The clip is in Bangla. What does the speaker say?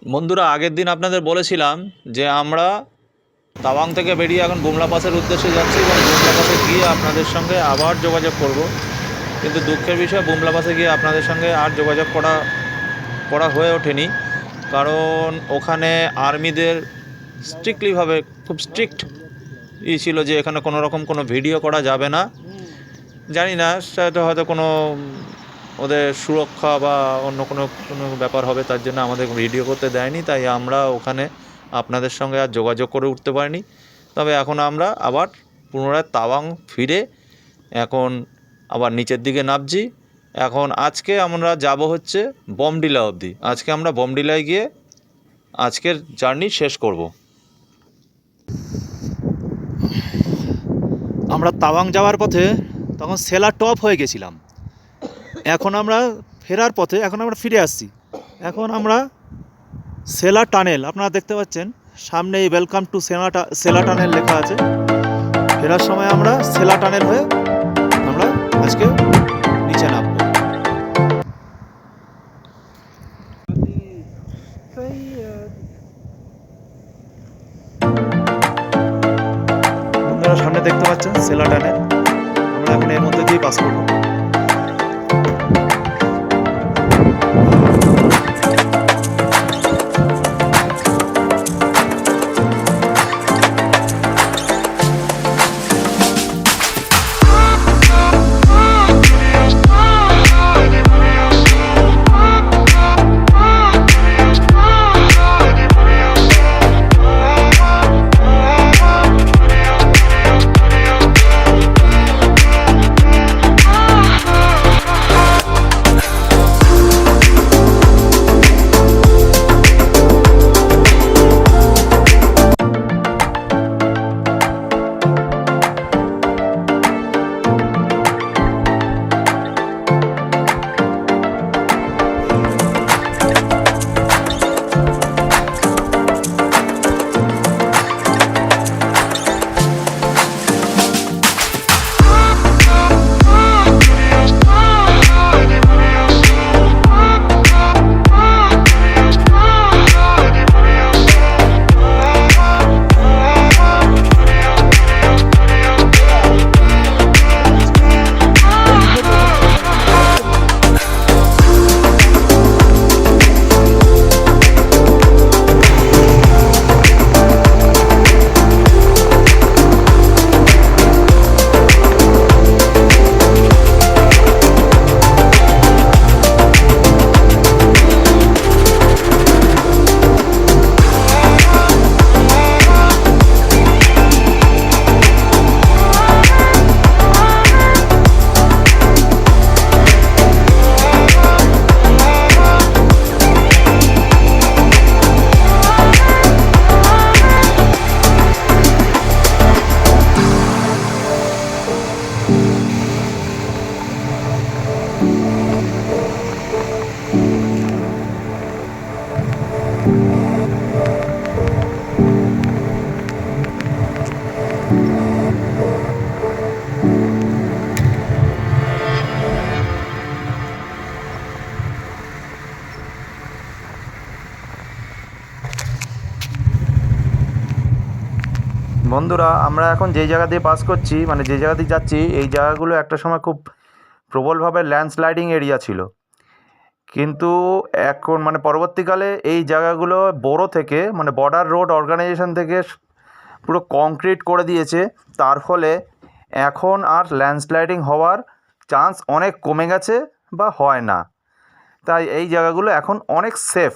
বন্ধুরা, আগের দিন আপনাদের বলেছিলাম যে আমরা তাওয়াং থেকে বেরিয়ে এখন বুমলা পাসের উদ্দেশ্যে যাচ্ছি এবং বুমলা পাসে গিয়ে আপনাদের সঙ্গে আবার যোগাযোগ করব। কিন্তু দুঃখের বিষয়, বুমলা পাসে গিয়ে আপনাদের সঙ্গে আর যোগাযোগ করা করা হয়ে ওঠেনি। কারণ ওখানে আর্মিদের স্ট্রিক্টলিভাবে, খুব স্ট্রিক্ট ছিল যে এখানে কোনো রকম কোনো ভিডিও করা যাবে না। জানি না, সেটা হয়তো কোনো ওদের সুরক্ষা বা অন্য কোনো কোনো ব্যাপার হবে, তার জন্য আমাদের ভিডিও করতে দেয়নি। তাই আমরা ওখানে আপনাদের সঙ্গে আর যোগাযোগ করে উঠতে পারিনি। তবে এখন আমরা আবার পুনরায় তাওয়াং ফিরে এখন আবার নিচের দিকে নামছি। এখন আজকে আমরা যাব হচ্ছে বমডিলা অবধি। আজকে আমরা বমডিলায় গিয়ে আজকের জার্নি শেষ করব। আমরা তাওয়াং যাওয়ার পথে তখন সেলা টপ হয়ে গেছিলাম। এখন আমরা ফেরার পথে এখন আমরা ফিরে আসছি। এখন আমরা সেলা টানেল, আপনারা দেখতে পাচ্ছেন সামনে এই ওয়েলকাম টু সেলা টানেল লেখা আছে। ফেরার সময় আমরা সেলা টানেল হয়ে আমরা আজকে নিচে নামবো। আপনারা সামনে দেখতে পাচ্ছেন সেলা টানেল, আমরা এখন এর মধ্যে দিয়ে পাস করবো। বন্ধুরা, আমরা এখন যেই জায়গা দিয়ে পাস করছি, মানে যে জায়গা দিয়ে যাচ্ছি, এই জায়গাগুলো একটা সময় খুব প্রবলভাবে ল্যান্ডস্লাইডিং এরিয়া ছিল। কিন্তু এখন মানে পরবর্তীকালে এই জায়গাগুলো বড় থেকে, মানে বর্ডার রোড অর্গানাইজেশন থেকে পুরো কংক্রিট করে দিয়েছে। তার ফলে এখন আর ল্যান্ডস্লাইডিং হওয়ার চান্স অনেক কমে গেছে বা হয় না। তাই এই জায়গাগুলো এখন অনেক সেফ।